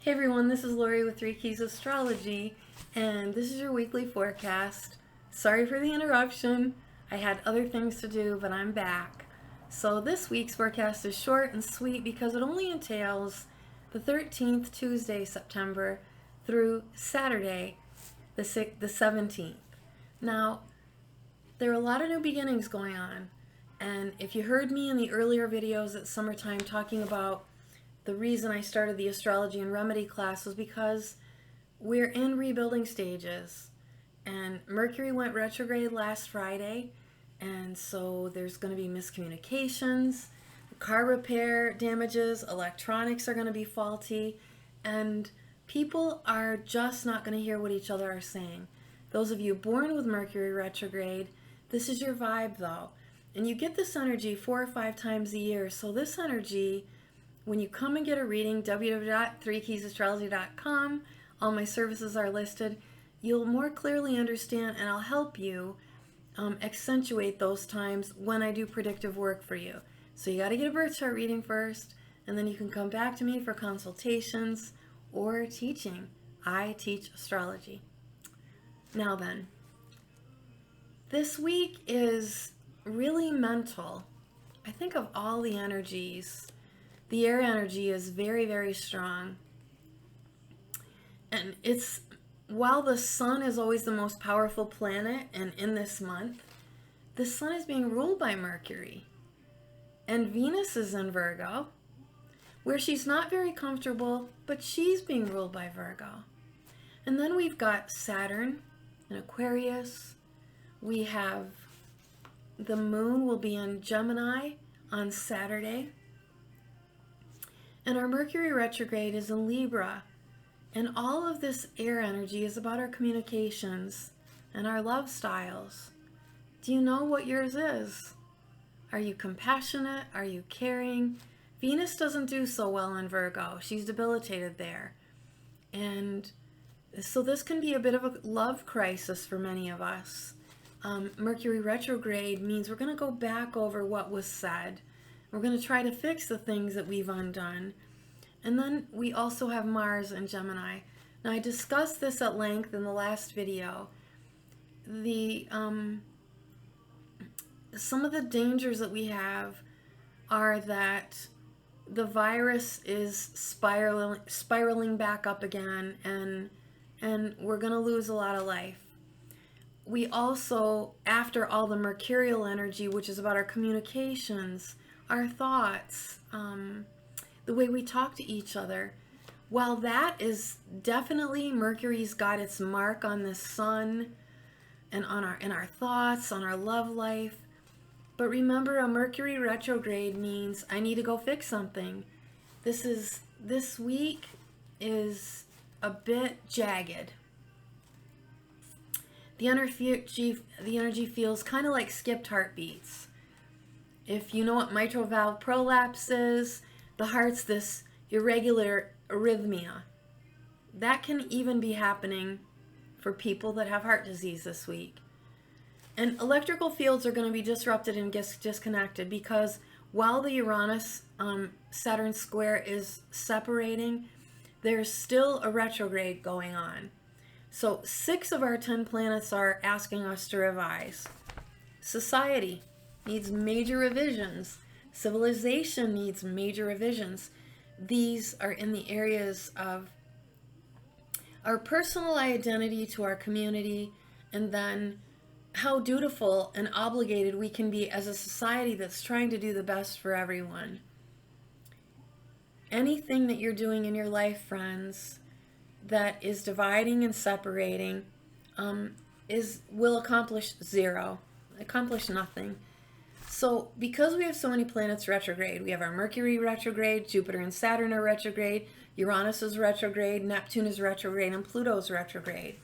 Hey everyone, this is Lori with 3 Keys Astrology, and this is your weekly forecast. Sorry for the interruption. I had other things to do, but I'm back. So this week's forecast is short and sweet because it only entails the 13th, Tuesday, September, through Saturday, the 17th. Now, there are a lot of new beginnings going on, and if you heard me in the earlier videos at summertime talking about the reason I started the astrology and remedy class was because we're in rebuilding stages, and Mercury went retrograde last Friday, and so there's going to be miscommunications, car repair damages, electronics are going to be faulty, and people are just not going to hear what each other are saying. Those of you born with Mercury retrograde, this is your vibe though, and you get this energy 4 or 5 times a year. So this energy, when you come and get a reading, www.3keysastrology.com, all my services are listed, you'll more clearly understand, and I'll help you accentuate those times when I do predictive work for you. So you got to get a birth chart reading first, and then you can come back to me for consultations or teaching. I teach astrology. Now then, this week is really mental. I think of all the energies, the air energy is very, very strong. And it's, while the sun is always the most powerful planet, and in this month, the sun is being ruled by Mercury. And Venus is in Virgo, where she's not very comfortable, but she's being ruled by Virgo. And then we've got Saturn in Aquarius. We have the moon will be in Gemini on Saturday. And our Mercury retrograde is in Libra. And all of this air energy is about our communications and our love styles. Do you know what yours is? Are you compassionate? Are you caring? Venus doesn't do so well in Virgo. She's debilitated there. And so this can be a bit of a love crisis for many of us. Mercury retrograde means we're going to go back over what was said. We're going to try to fix the things that we've undone. And then we also have Mars and Gemini. Now I discussed this at length in the last video. Some of the dangers that we have are that the virus is spiraling back up again, and we're going to lose a lot of life. We also, after all the mercurial energy, which is about our communications, our thoughts, the way we talk to each other, while that is definitely, Mercury's got its mark on the sun and on our thoughts, on our love life. But remember, a Mercury retrograde means I need to go fix something. This week is a bit jagged. The energy feels kind of like skipped heartbeats. If you know what mitral valve prolapse is, the heart's this irregular arrhythmia. That can even be happening for people that have heart disease this week. And electrical fields are going to be disrupted and disconnected because while the Uranus-Saturn square is separating, there's still a retrograde going on. So 6 of our 10 planets are asking us to revise. Society needs major revisions. Civilization needs major revisions. These are in the areas of our personal identity to our community, and then how dutiful and obligated we can be as a society that's trying to do the best for everyone. Anything that you're doing in your life, friends, that is dividing and separating will accomplish nothing. So because we have so many planets retrograde, we have our Mercury retrograde, Jupiter and Saturn are retrograde, Uranus is retrograde, Neptune is retrograde, and Pluto is retrograde.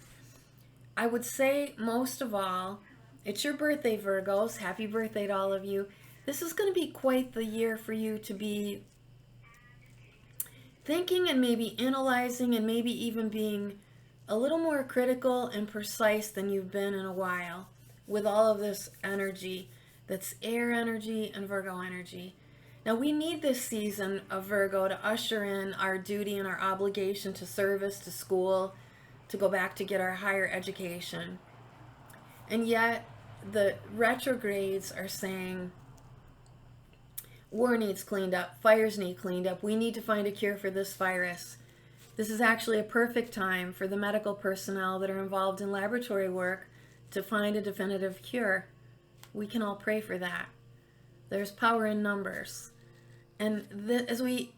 I would say most of all, it's your birthday, Virgos. Happy birthday to all of you. This is going to be quite the year for you to be thinking and maybe analyzing and maybe even being a little more critical and precise than you've been in a while with all of this energy that's air energy and Virgo energy. Now, we need this season of Virgo to usher in our duty and our obligation to service, to school, to go back to get our higher education. And yet, the retrogrades are saying war needs cleaned up, fires need cleaned up, we need to find a cure for this virus. This is actually a perfect time for the medical personnel that are involved in laboratory work to find a definitive cure. We can all pray for that. There's power in numbers. And as we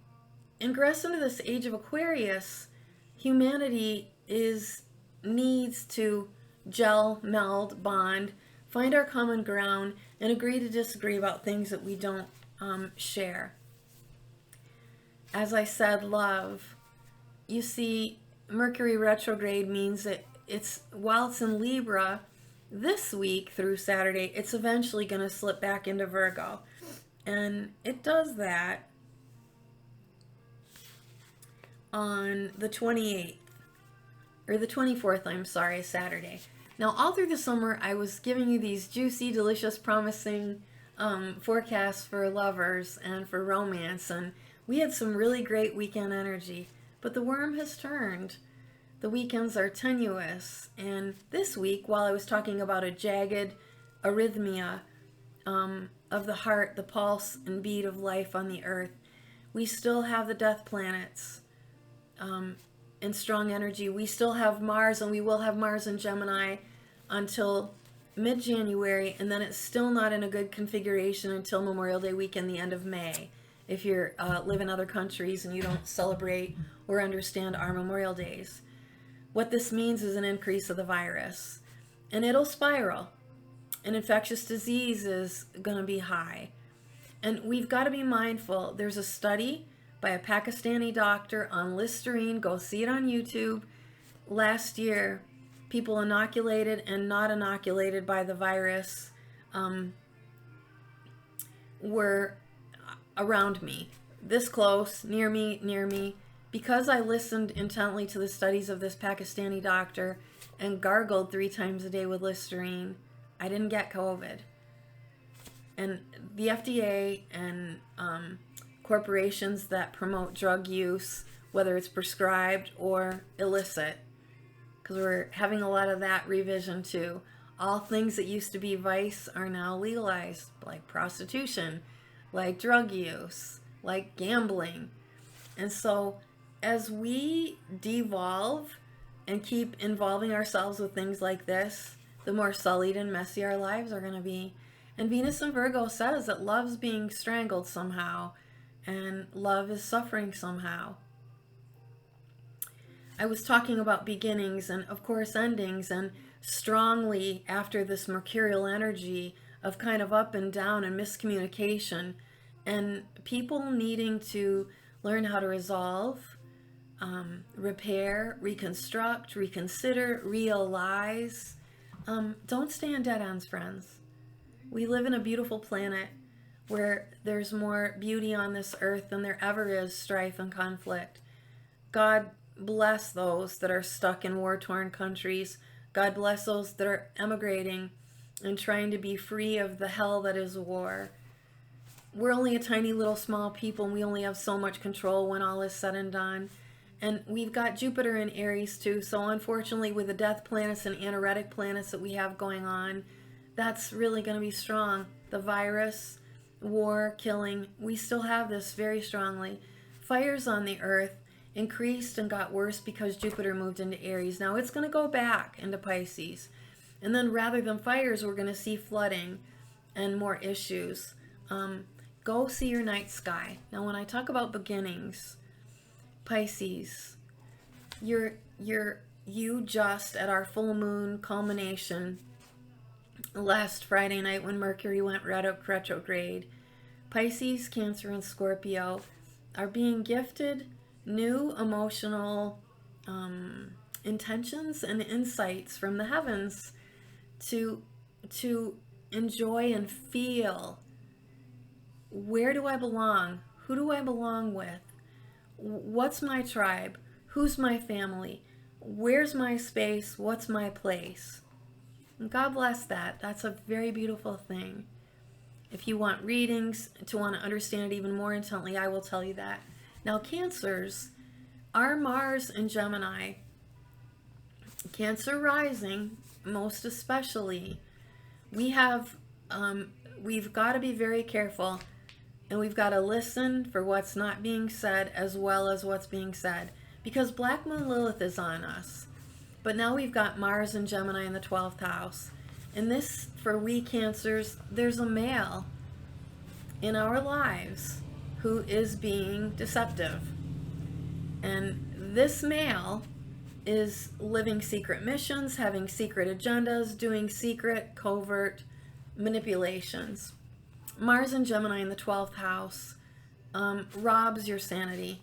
ingress into this age of Aquarius, humanity needs to gel, meld, bond, find our common ground, and agree to disagree about things that we don't share. As I said, love. You see, Mercury retrograde means that while it's in Libra this week through Saturday, it's eventually going to slip back into Virgo. And it does that on the 28th, or the 24th, I'm sorry, Saturday. Now, all through the summer, I was giving you these juicy, delicious, promising forecasts for lovers and for romance, and we had some really great weekend energy. But the worm has turned. The weekends are tenuous. And this week, while I was talking about a jagged arrhythmia of the heart, the pulse and beat of life on the earth, we still have the death planets in strong energy. We still have Mars, and we will have Mars in Gemini until mid-January, and then it's still not in a good configuration until Memorial Day weekend, the end of May. If you live in other countries and you don't celebrate or understand our Memorial Days. What this means is an increase of the virus. And it'll spiral. And infectious disease is going to be high. And we've got to be mindful. There's a study by a Pakistani doctor on Listerine. Go see it on YouTube. Last year, people inoculated and not inoculated by the virus were around me, this close, near me, because I listened intently to the studies of this Pakistani doctor and gargled 3 times a day with Listerine. I didn't get COVID. And the FDA and corporations that promote drug use, whether it's prescribed or illicit, because we're having a lot of that revision too. All things that used to be vice are now legalized, like prostitution, like drug use, like gambling. And so as we devolve and keep involving ourselves with things like this, the more sullied and messy our lives are going to be. And Venus in Virgo says that love's being strangled somehow, and love is suffering somehow. I was talking about beginnings and, of course, endings, and strongly after this mercurial energy of kind of up and down and miscommunication, and people needing to learn how to resolve, repair, reconstruct, reconsider, realize. Don't stay on dead ends, friends. We live in a beautiful planet where there's more beauty on this earth than there ever is strife and conflict. God bless those that are stuck in war-torn countries. God bless those that are emigrating and trying to be free of the hell that is war. We're only a tiny little small people, and we only have so much control when all is said and done. And we've got Jupiter in Aries too, so unfortunately with the death planets and anaretic planets that we have going on, that's really going to be strong. The virus, war, killing, we still have this very strongly. Fires on the earth increased and got worse because Jupiter moved into Aries. Now it's going to go back into Pisces. And then rather than fires, we're going to see flooding and more issues. Go see your night sky. Now when I talk about beginnings, Pisces, you just at our full moon culmination last Friday night when Mercury went retrograde, Pisces, Cancer, and Scorpio are being gifted new emotional intentions and insights from the heavens to enjoy and feel. Where do I belong? Who do I belong with? What's my tribe? Who's my family? Where's my space? What's my place? And God bless that. That's a very beautiful thing. If you want readings to want to understand it even more intently, I will tell you that. Now, Cancers, our Mars in Gemini, Cancer rising, most especially, we've got to be very careful, and we've got to listen for what's not being said as well as what's being said, because Black Moon Lilith is on us. But now we've got Mars and Gemini in the 12th house. And this, for we Cancers, there's a male in our lives who is being deceptive. And this male is living secret missions, having secret agendas, doing secret, covert manipulations. Mars and Gemini in the 12th house robs your sanity.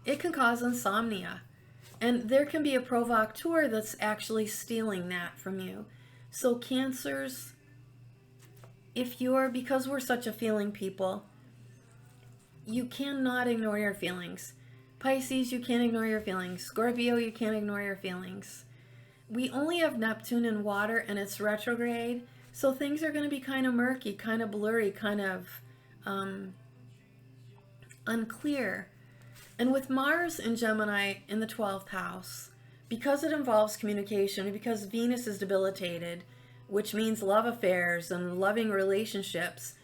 It can cause insomnia. And there can be a provocateur that's actually stealing that from you. So Cancers, because we're such a feeling people, you cannot ignore your feelings. Pisces, you can't ignore your feelings. Scorpio, you can't ignore your feelings. We only have Neptune in water and it's retrograde, so things are going to be kind of murky, kind of blurry, kind of unclear. And with Mars in Gemini in the 12th house, because it involves communication and because Venus is debilitated, which means love affairs and loving relationships,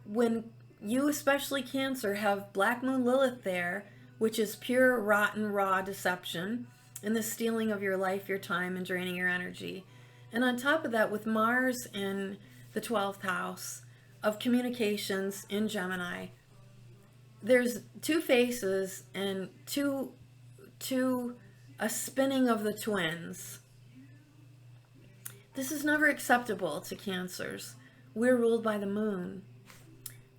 when you, especially Cancer, have Black Moon Lilith there, which is pure, rotten, raw deception and the stealing of your life, your time, and draining your energy. And on top of that, with Mars in the 12th house of communications in Gemini, there's two faces and a spinning of the twins. This is never acceptable to Cancers. We're ruled by the moon.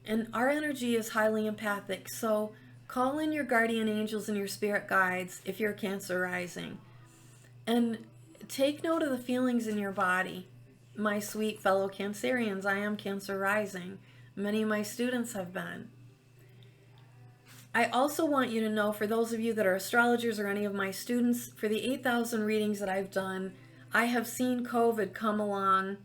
And our energy is highly empathic, so call in your guardian angels and your spirit guides if you're Cancer rising. And take note of the feelings in your body. My sweet fellow Cancerians, I am Cancer rising. Many of my students have been. I also want you to know, for those of you that are astrologers or any of my students, for the 8,000 readings that I've done, I have seen COVID come along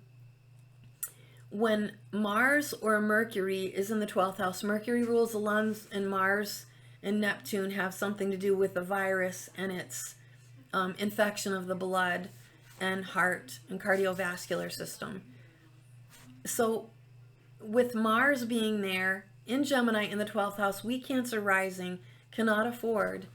when Mars or Mercury is in the 12th house. Mercury rules the lungs, and Mars and Neptune have something to do with the virus and its infection of the blood and heart and cardiovascular system. So with Mars being there in Gemini in the 12th house, we Cancer rising cannot afford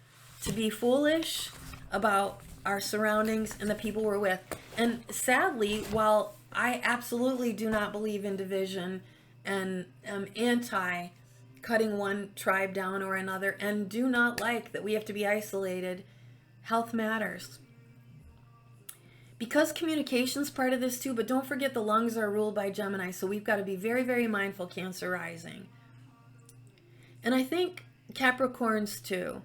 to be foolish about our surroundings and the people we're with. And sadly, while I absolutely do not believe in division and am anti cutting one tribe down or another, and do not like that we have to be isolated, health matters. Because communication's part of this too, but don't forget the lungs are ruled by Gemini, so we've got to be very, very mindful, Cancer rising. And I think Capricorns too.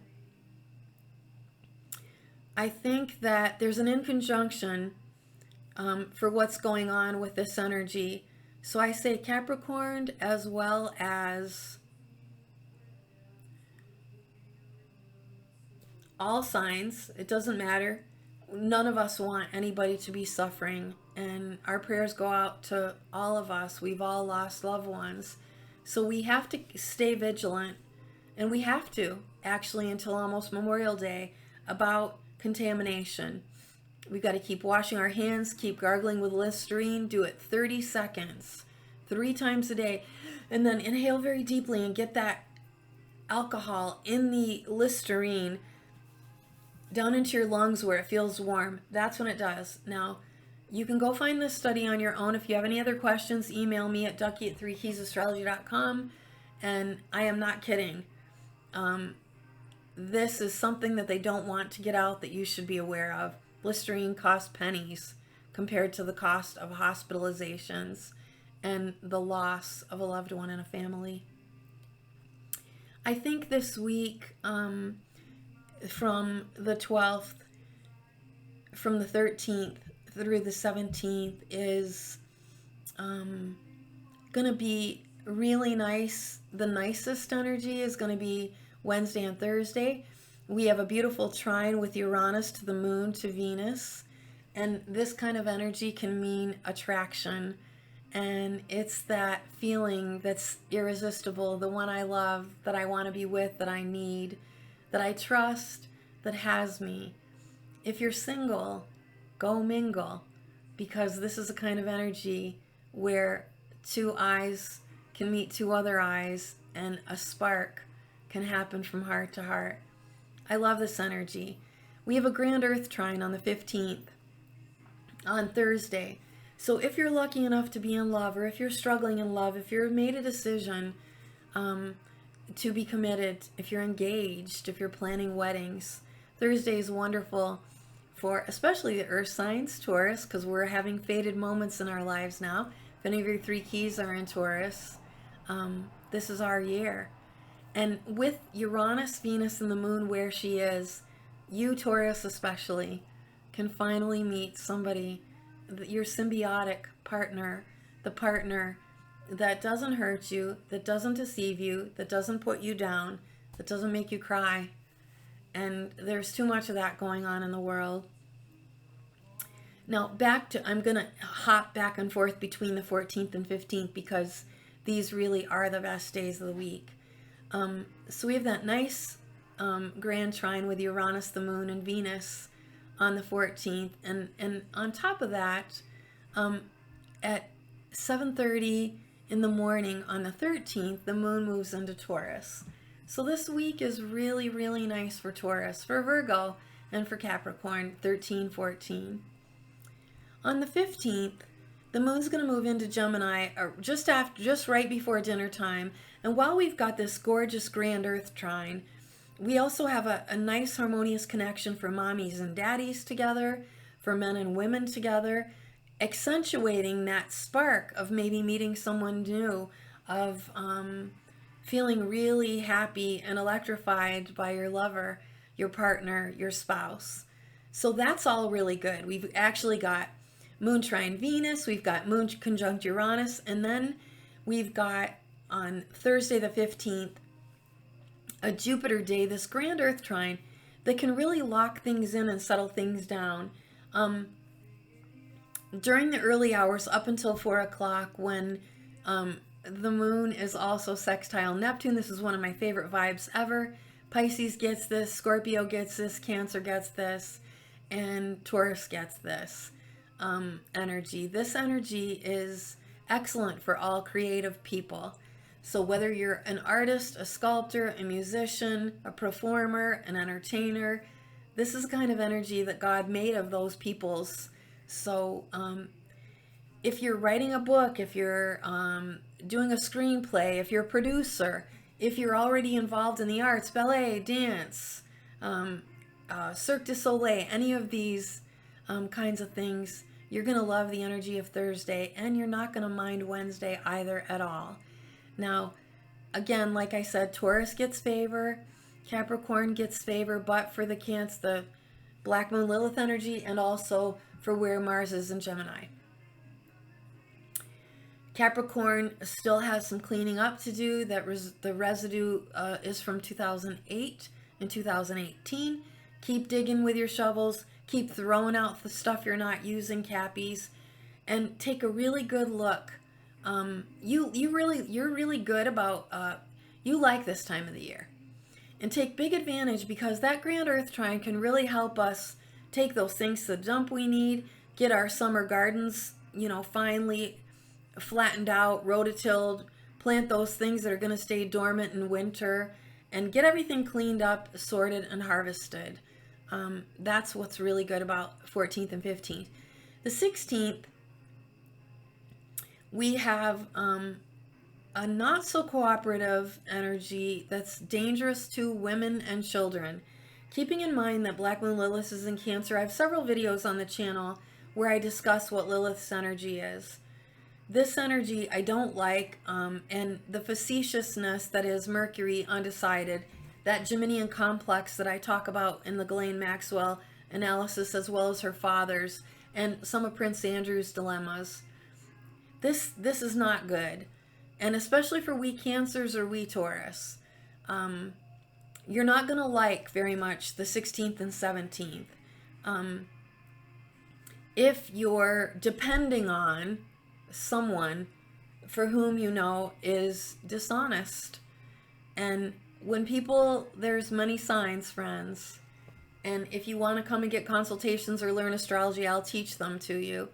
I think that there's an inconjunction for what's going on with this energy. So I say Capricorn as well as all signs. It doesn't matter. None of us want anybody to be suffering, and our prayers go out to all of us. We've all lost loved ones. So we have to stay vigilant, and we have to, actually, until almost Memorial Day, about contamination. We've got to keep washing our hands, keep gargling with Listerine, do it 30 seconds, 3 times a day, and then inhale very deeply and get that alcohol in the Listerine down into your lungs where it feels warm. That's when it does. Now, you can go find this study on your own. If you have any other questions, email me at ducky@3keysastrology.com, and I am not kidding. This is something that they don't want to get out that you should be aware of. Listerine costs pennies compared to the cost of hospitalizations and the loss of a loved one in a family. I think this week, from the 12th, from the 13th through the 17th, is going to be really nice. The nicest energy is going to be Wednesday and Thursday. We have a beautiful trine with Uranus to the moon to Venus, and this kind of energy can mean attraction And it's that feeling that's irresistible, the one I love, that I want to be with, that I need, that I trust, that has me. If you're single, go mingle, because this is a kind of energy where two eyes can meet two other eyes and a spark can happen from heart to heart. I love this energy. We have a grand earth trine on the 15th on Thursday. So if you're lucky enough to be in love, or if you're struggling in love, if you've made a decision to be committed, if you're engaged, if you're planning weddings, Thursday is wonderful for especially the earth signs, Taurus, because we're having faded moments in our lives now. If any of your three keys are in Taurus, this is our year. And with Uranus, Venus, and the moon where she is, you, Taurus especially, can finally meet somebody, your symbiotic partner, the partner that doesn't hurt you, that doesn't deceive you, that doesn't put you down, that doesn't make you cry. And there's too much of that going on in the world. Now I'm going to hop back and forth between the 14th and 15th because these really are the best days of the week. So we have that nice grand trine with Uranus, the moon, and Venus on the 14th. And on top of that, at 7:30 in the morning on the 13th, the moon moves into Taurus. So this week is really, really nice for Taurus, for Virgo, and for Capricorn, 13, 14. On the 15th, the moon's going to move into Gemini just right before dinner time. And while we've got this gorgeous grand earth trine, we also have a nice harmonious connection for mommies and daddies together, for men and women together, accentuating that spark of maybe meeting someone new, of feeling really happy and electrified by your lover, your partner, your spouse. So that's all really good. We've actually got moon trine Venus, we've got moon conjunct Uranus, and then we've got on Thursday the 15th, a Jupiter day, this grand earth trine that can really lock things in and settle things down. During the early hours up until 4 o'clock, when the moon is also sextile Neptune. This is one of my favorite vibes ever. Pisces gets this, Scorpio gets this, Cancer gets this, and Taurus gets this energy. This energy is excellent for all creative people. So whether you're an artist, a sculptor, a musician, a performer, an entertainer, this is the kind of energy that God made of those peoples. So if you're writing a book, if you're doing a screenplay, if you're a producer, if you're already involved in the arts, ballet, dance, Cirque du Soleil, any of these kinds of things, you're going to love the energy of Thursday, and you're not going to mind Wednesday either at all. Now, again, like I said, Taurus gets favor, Capricorn gets favor, but for the Black Moon Lilith energy, and also for where Mars is in Gemini. Capricorn still has some cleaning up to do. The residue is from 2008 and 2018. Keep digging with your shovels. Keep throwing out the stuff you're not using, Cappies, and take a really good look. You're really good about you like this time of the year, and take big advantage, because that grand earth trine can really help us take those things to the dump we need, get our summer gardens, finally flattened out, rototilled, plant those things that are going to stay dormant in winter, and get everything cleaned up, sorted, and harvested. That's what's really good about 14th and 15th. The 16th, we have a not so cooperative energy that's dangerous to women and children. Keeping in mind that Black Moon Lilith is in Cancer, I have several videos on the channel where I discuss what Lilith's energy is. This energy I don't like, and the facetiousness that is Mercury undecided, that Geminian complex that I talk about in the Ghislaine Maxwell analysis, as well as her father's and some of Prince Andrew's dilemmas. This is not good, and especially for we Cancers or we Taurus. You're not going to like very much the 16th and 17th. If you're depending on someone for whom you know is dishonest. And when people, there's many signs, friends. And if you want to come and get consultations or learn astrology, I'll teach them to you.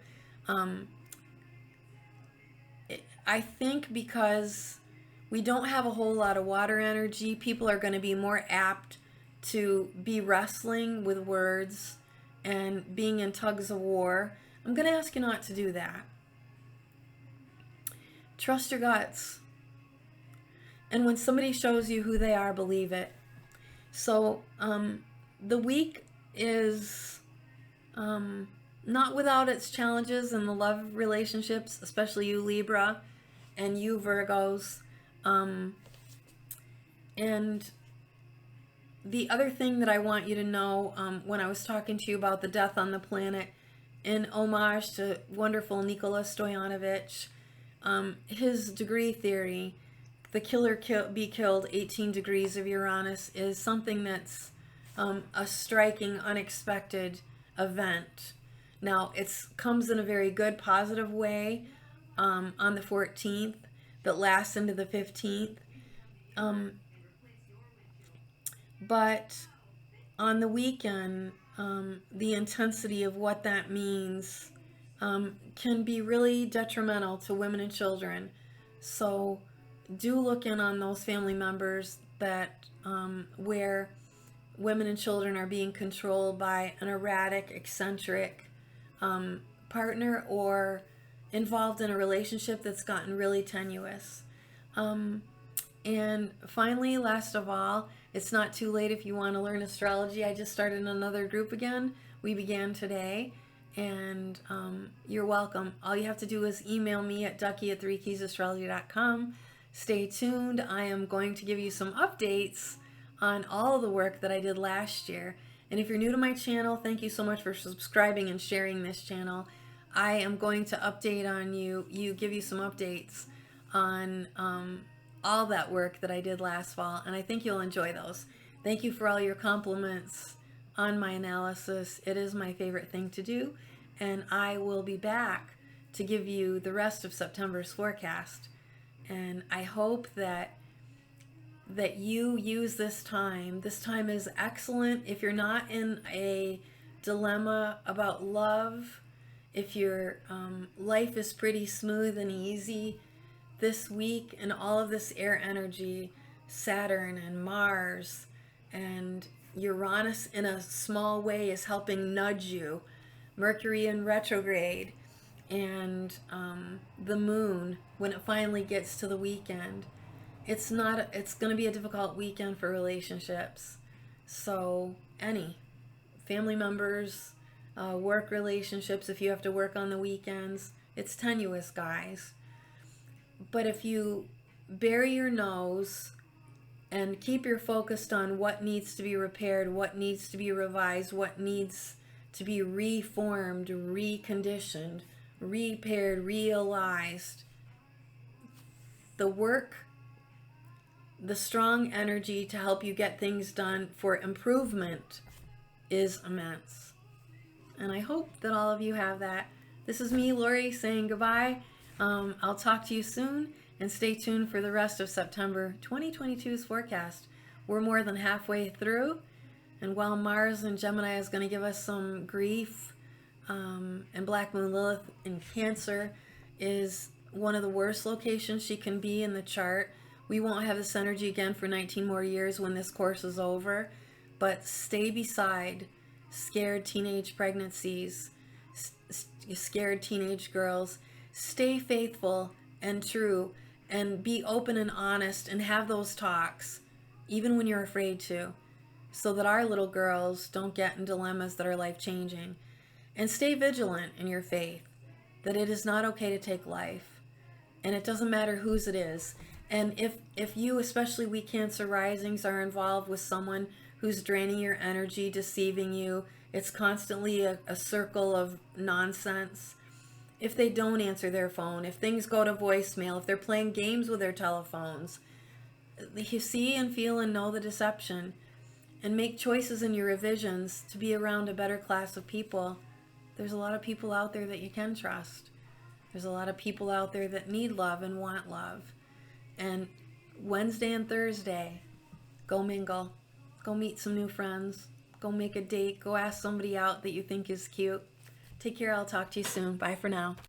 I think because we don't have a whole lot of water energy, people are going to be more apt to be wrestling with words and being in tugs of war. I'm going to ask you not to do that. Trust your guts. And when somebody shows you who they are, believe it. So the week is not without its challenges in the love relationships, especially you Libra and you Virgos. And the other thing that I want you to know, when I was talking to you about the death on the planet, in homage to wonderful Nikola Stoyanovich, his degree theory, the killer be killed 18 degrees of Uranus, is something that's a striking, unexpected event. Now, it comes in a very good, positive way on the 14th that lasts into the 15th. But on the weekend, the intensity of what that means can be really detrimental to women and children. So do look in on those family members that where women and children are being controlled by an erratic, eccentric partner, or involved in a relationship that's gotten really tenuous. And finally, last of all, it's not too late if you want to learn astrology. I just started another group again. We began today, and you're welcome. All you have to do is email me at ducky@3keysastrology.com. Stay tuned. I am going to give you some updates on all of the work that I did last year. And if you're new to my channel, thank you so much for subscribing and sharing this channel. I am going to update on give you some updates on all that work that I did last fall, and I think you'll enjoy those. Thank you for all your compliments on my analysis. It is my favorite thing to do, and I will be back to give you the rest of September's forecast. And I hope that you use this time. This time is excellent if you're not in a dilemma about love, if your life is pretty smooth and easy. This week, and all of this air energy, Saturn and Mars and Uranus in a small way is helping nudge you. Mercury in retrograde, and the moon when it finally gets to the weekend. It's going to be a difficult weekend for relationships. So any family members, work relationships, if you have to work on the weekends, it's tenuous, guys. But if you bury your nose and keep your focused on what needs to be repaired, what needs to be revised, what needs to be reformed, reconditioned, repaired, realized, the work, the strong energy to help you get things done for improvement is immense. And I hope that all of you have that. This is me, Lori, saying goodbye. I'll talk to you soon, and stay tuned for the rest of September 2022's forecast. We're more than halfway through, and while Mars in Gemini is going to give us some grief, and Black Moon Lilith in Cancer is one of the worst locations she can be in the chart, we won't have this energy again for 19 more years when this course is over. But stay beside scared teenage pregnancies, scared teenage girls. Stay faithful and true, and be open and honest, and have those talks even when you're afraid to, so that our little girls don't get in dilemmas that are life-changing. And stay vigilant in your faith, that it is not okay to take life, and it doesn't matter whose it is. And if you, especially we Cancer risings, are involved with someone who's draining your energy, deceiving you, it's constantly a circle of nonsense. If they don't answer their phone, if things go to voicemail, if they're playing games with their telephones, you see and feel and know the deception, and make choices in your revisions to be around a better class of people. There's a lot of people out there that you can trust. There's a lot of people out there that need love and want love. And Wednesday and Thursday, go mingle. Go meet some new friends. Go make a date. Go ask somebody out that you think is cute. Take care. I'll talk to you soon. Bye for now.